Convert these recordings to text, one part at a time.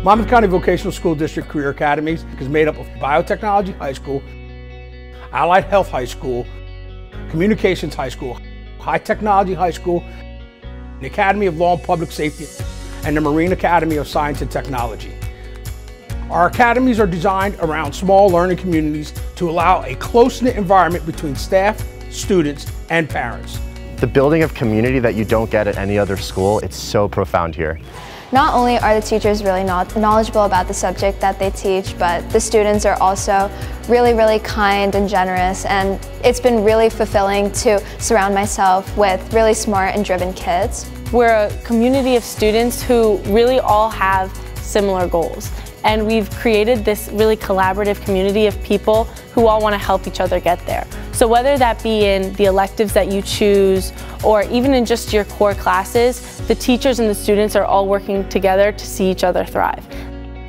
Monmouth County Vocational School District Career Academies is made up of Biotechnology High School, Allied Health High School, Communications High School, High Technology High School, the Academy of Law and Public Safety, and the Marine Academy of Science and Technology. Our academies are designed around small learning communities to allow a close-knit environment between staff, students, and parents. The building of community that you don't get at any other school, it's so profound here. Not only are the teachers really knowledgeable about the subject that they teach, but the students are also really kind and generous, and it's been really fulfilling to surround myself with really smart and driven kids. We're a community of students who really all have similar goals, and we've created this really collaborative community of people who all want to help each other get there. So whether that be in the electives that you choose or even in just your core classes, the teachers and the students are all working together to see each other thrive.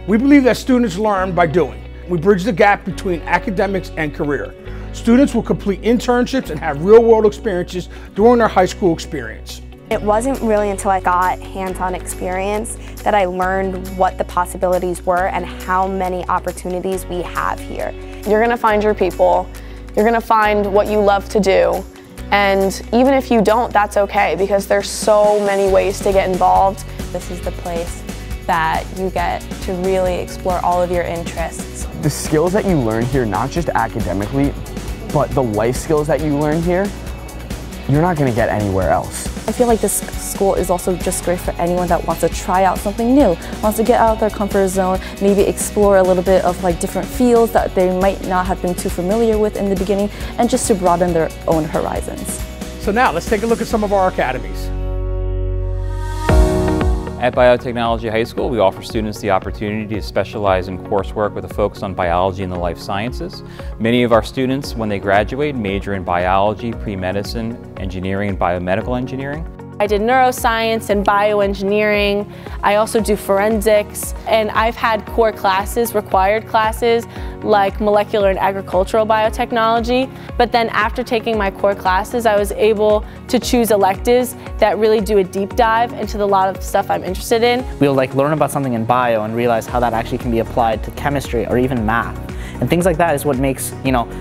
We believe that students learn by doing. We bridge the gap between academics and career. Students will complete internships and have real-world experiences during their high school experience. It wasn't really until I got hands-on experience that I learned what the possibilities were and how many opportunities we have here. You're going to find your people, you're going to find what you love to do, and even if you don't, that's okay, because there's so many ways to get involved. This is the place that you get to really explore all of your interests. The skills that you learn here, not just academically, but the life skills that you learn here, you're not going to get anywhere else. I feel like this school is also just great for anyone that wants to try out something new, wants to get out of their comfort zone, maybe explore a little bit of like different fields that they might not have been too familiar with in the beginning, and just to broaden their own horizons. So now let's take a look at some of our academies. At Biotechnology High School, we offer students the opportunity to specialize in coursework with a focus on biology and the life sciences. Many of our students, when they graduate, major in biology, pre-medicine, engineering, and biomedical engineering. I did neuroscience and bioengineering. I also do forensics, and I've had core classes, required classes, like molecular and agricultural biotechnology. But then after taking my core classes, I was able to choose electives that really do a deep dive into a lot of stuff I'm interested in. We'll learn about something in bio and realize how that actually can be applied to chemistry or even math. And things like that is what makes,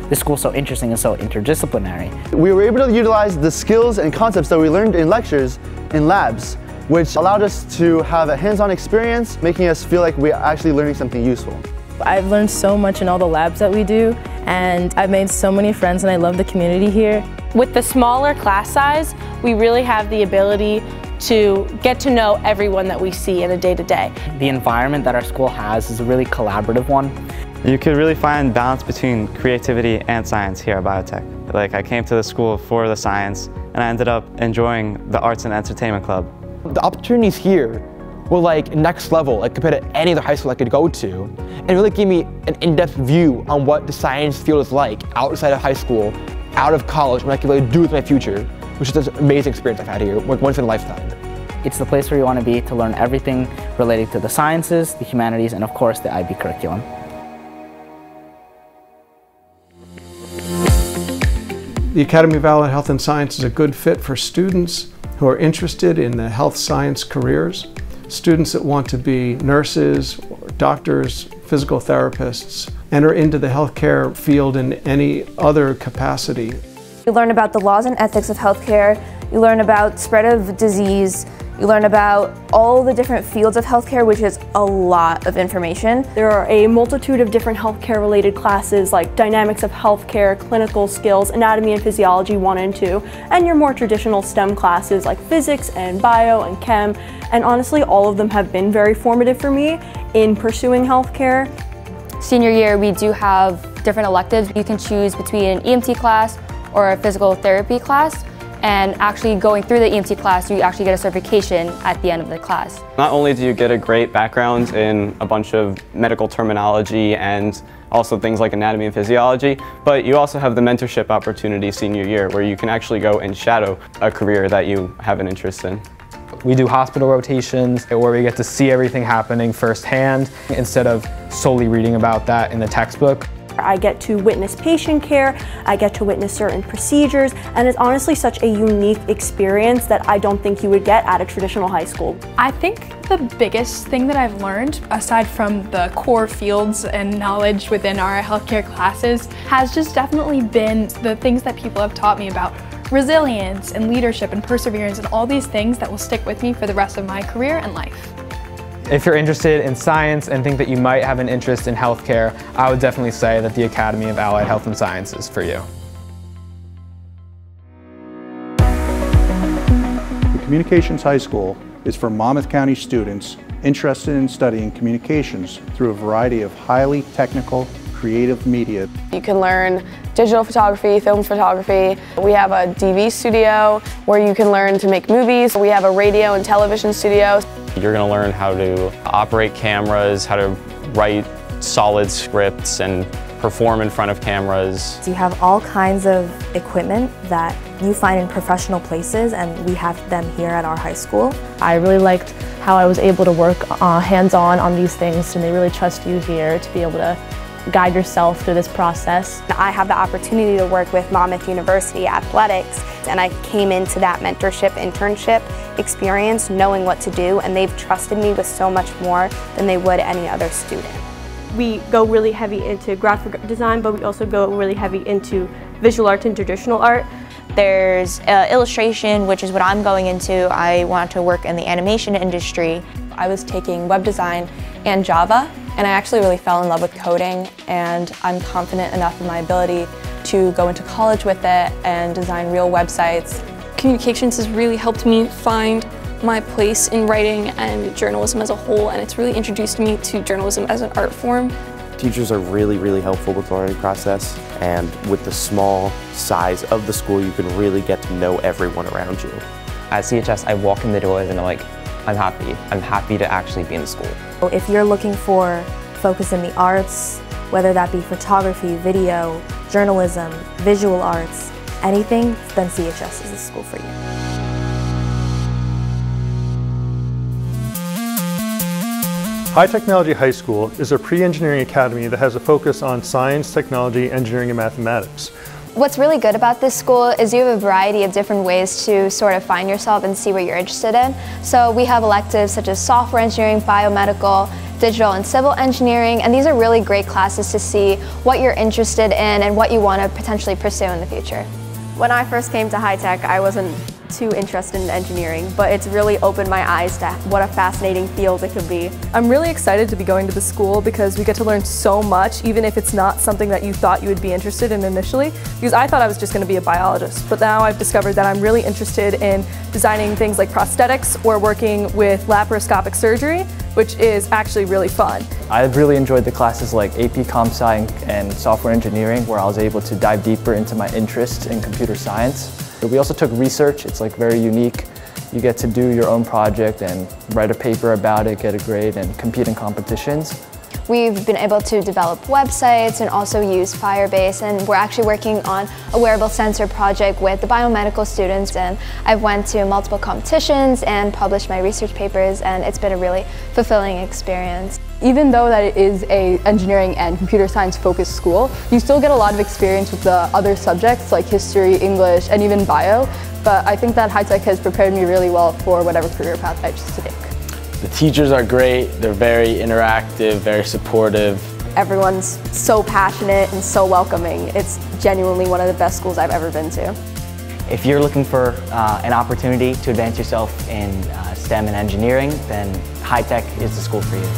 this school so interesting and so interdisciplinary. We were able to utilize the skills and concepts that we learned in lectures in labs, which allowed us to have a hands-on experience, making us feel like we're actually learning something useful. I've learned so much in all the labs that we do, and I've made so many friends, and I love the community here. With the smaller class size, we really have the ability to get to know everyone that we see in a day-to-day. The environment that our school has is a really collaborative one. You could really find balance between creativity and science here at Biotech. I came to the school for the science, and I ended up enjoying the Arts and Entertainment Club. The opportunities here were next level, compared to any other high school I could go to, and it really gave me an in-depth view on what the science field is like outside of high school, out of college, what I can really do with my future, which is an amazing experience I've had here, once in a lifetime. It's the place where you want to be to learn everything related to the sciences, the humanities, and of course the IB curriculum. The Academy of Allied Health and Science is a good fit for students who are interested in the health science careers, students that want to be nurses, or doctors, physical therapists, enter into the healthcare field in any other capacity. You learn about the laws and ethics of healthcare, you learn about spread of disease, you learn about all the different fields of healthcare, which is a lot of information. There are a multitude of different healthcare related classes like dynamics of healthcare, clinical skills, anatomy and physiology 1 and 2, and your more traditional STEM classes like physics and bio and chem. And honestly, all of them have been very formative for me in pursuing healthcare. Senior year, we do have different electives. You can choose between an EMT class or a physical therapy class. And actually going through the EMT class, you actually get a certification at the end of the class. Not only do you get a great background in a bunch of medical terminology and also things like anatomy and physiology, but you also have the mentorship opportunity senior year where you can actually go and shadow a career that you have an interest in. We do hospital rotations where we get to see everything happening firsthand instead of solely reading about that in the textbook. I get to witness patient care, I get to witness certain procedures, and it's honestly such a unique experience that I don't think you would get at a traditional high school. I think the biggest thing that I've learned, aside from the core fields and knowledge within our healthcare classes, has just definitely been the things that people have taught me about resilience and leadership and perseverance and all these things that will stick with me for the rest of my career and life. If you're interested in science and think that you might have an interest in healthcare, I would definitely say that the Academy of Allied Health and Science is for you. The Communications High School is for Monmouth County students interested in studying communications through a variety of highly technical, creative media. You can learn digital photography, film photography. We have a DV studio where you can learn to make movies. We have a radio and television studio. You're going to learn how to operate cameras, how to write solid scripts and perform in front of cameras. You have all kinds of equipment that you find in professional places, and we have them here at our high school. I really liked how I was able to work hands-on on these things, and they really trust you here to be able to guide yourself through this process. I have the opportunity to work with Monmouth University Athletics, and I came into that mentorship internship experience knowing what to do, and they've trusted me with so much more than they would any other student. We go really heavy into graphic design, but we also go really heavy into visual arts and traditional art. There's illustration, which is what I'm going into. I want to work in the animation industry. I was taking web design and Java, and I actually really fell in love with coding, and I'm confident enough in my ability to go into college with it and design real websites. Communications has really helped me find my place in writing and journalism as a whole, and it's really introduced me to journalism as an art form. Teachers are really helpful with the learning process, and with the small size of the school you can really get to know everyone around you. At CHS I walk in the doors and I'm like, I'm happy to actually be in the school. If you're looking for focus in the arts, whether that be photography, video, journalism, visual arts, anything, then CHS is the school for you. High Technology High School is a pre-engineering academy that has a focus on science, technology, engineering, and mathematics. What's really good about this school is you have a variety of different ways to sort of find yourself and see what you're interested in. So we have electives such as software engineering, biomedical, digital and civil engineering, and these are really great classes to see what you're interested in and what you want to potentially pursue in the future. When I first came to high tech, I wasn't too interested in engineering, but it's really opened my eyes to what a fascinating field it could be. I'm really excited to be going to the school because we get to learn so much, even if it's not something that you thought you would be interested in initially, because I thought I was just going to be a biologist, but now I've discovered that I'm really interested in designing things like prosthetics or working with laparoscopic surgery, which is actually really fun. I've really enjoyed the classes like AP Comp Sci and software engineering, where I was able to dive deeper into my interest in computer science. We also took research. It's like very unique. You get to do your own project and write a paper about it, get a grade, and compete in competitions. We've been able to develop websites and also use Firebase, and we're actually working on a wearable sensor project with the biomedical students, and I've went to multiple competitions and published my research papers, and it's been a really fulfilling experience. Even though that it is an engineering and computer science focused school, you still get a lot of experience with the other subjects like history, English, and even bio, but I think that high tech has prepared me really well for whatever career path I choose to take. The teachers are great, they're very interactive, very supportive. Everyone's so passionate and so welcoming. It's genuinely one of the best schools I've ever been to. If you're looking for an opportunity to advance yourself in STEM and engineering, then high tech is the school for you.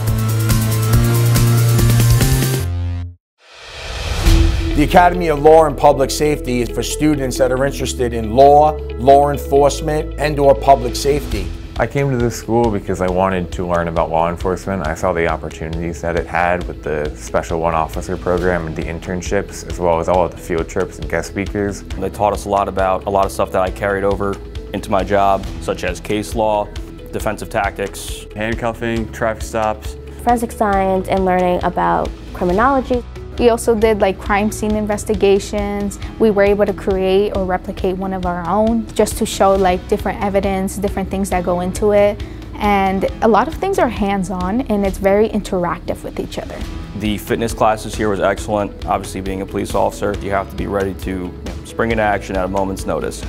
The Academy of Law and Public Safety is for students that are interested in law, law enforcement, and/or public safety. I came to this school because I wanted to learn about law enforcement. I saw the opportunities that it had with the Special One Officer program and the internships, as well as all of the field trips and guest speakers. They taught us a lot about a lot of stuff that I carried over into my job, such as case law, defensive tactics, handcuffing, traffic stops, forensic science, and learning about criminology. We also did like crime scene investigations. We were able to create or replicate one of our own just to show like different evidence, different things that go into it. and a lot of things are hands-on and it's very interactive with each other. The fitness classes here was excellent. Obviously, being a police officer, you have to be ready to spring into action at a moment's notice.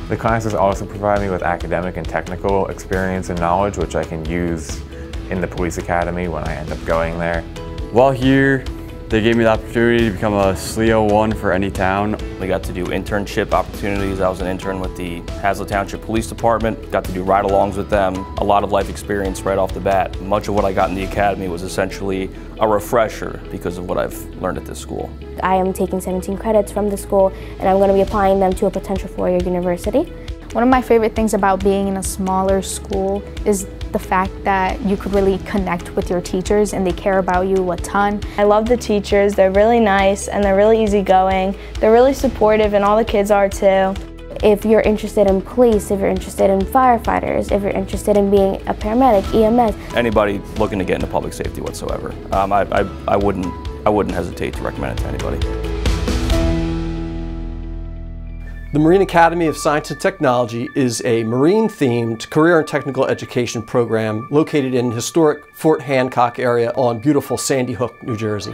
The classes also provide me with academic and technical experience and knowledge, which I can use in the police academy when I end up going there. While here, they gave me the opportunity to become a SLEO 1 for any town. We got to do internship opportunities. I was an intern with the Hazlet Township Police Department. Got to do ride-alongs with them. A lot of life experience right off the bat. Much of what I got in the academy was essentially a refresher because of what I've learned at this school. I am taking 17 credits from the school and I'm going to be applying them to a potential four-year university. One of my favorite things about being in a smaller school is the fact that you could really connect with your teachers and they care about you a ton. I love the teachers, they're really nice and they're really easygoing. They're really supportive and all the kids are too. If you're interested in police, if you're interested in firefighters, if you're interested in being a paramedic, EMS. Anybody looking to get into public safety whatsoever, I wouldn't hesitate to recommend it to anybody. The Marine Academy of Science and Technology is a marine-themed career and technical education program located in historic Fort Hancock area on beautiful Sandy Hook, New Jersey.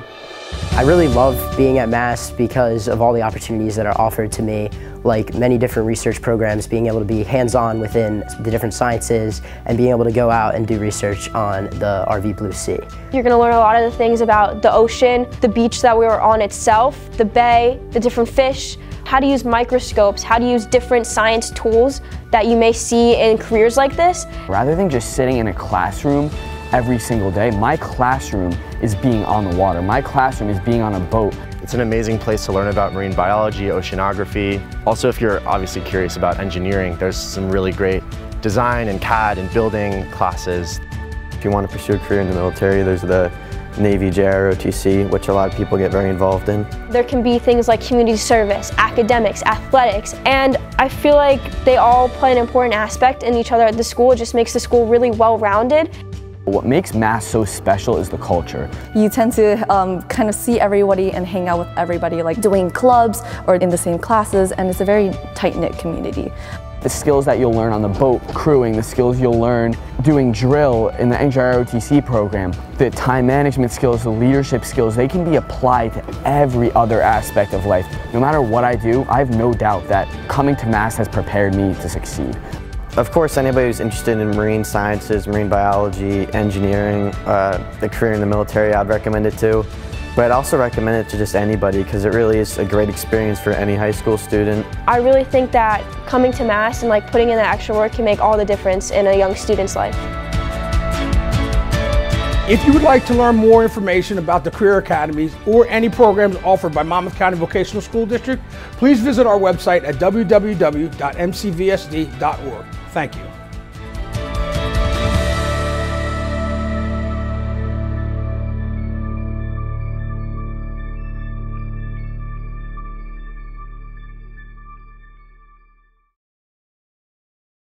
I really love being at Mass because of all the opportunities that are offered to me, like many different research programs, being able to be hands-on within the different sciences and being able to go out and do research on the RV Blue Sea. You're going to learn a lot of the things about the ocean, the beach that we were on itself, the bay, the different fish, how to use microscopes, how to use different science tools that you may see in careers like this. Rather than just sitting in a classroom every single day, my classroom is being on the water. My classroom is being on a boat. It's an amazing place to learn about marine biology, oceanography. Also, if you're obviously curious about engineering, there's some really great design and CAD and building classes. If you want to pursue a career in the military, there's the Navy JROTC, which a lot of people get very involved in. There can be things like community service, academics, athletics, and I feel like they all play an important aspect in each other at the school. It just makes the school really well-rounded. What makes Mass so special is the culture. You tend to kind of see everybody and hang out with everybody, like doing clubs or in the same classes, and it's a very tight-knit community. The skills that you'll learn on the boat, crewing, the skills you'll learn doing drill in the NJROTC program, the time management skills, the leadership skills, they can be applied to every other aspect of life. No matter what I do, I have no doubt that coming to Mass has prepared me to succeed. Of course, anybody who's interested in marine sciences, marine biology, engineering, a career in the military, I'd recommend it too. But I'd also recommend it to just anybody because it really is a great experience for any high school student. I really think that coming to Mass and like putting in that extra work can make all the difference in a young student's life. If you would like to learn more information about the Career Academies or any programs offered by Monmouth County Vocational School District, please visit our website at www.mcvsd.org. Thank you.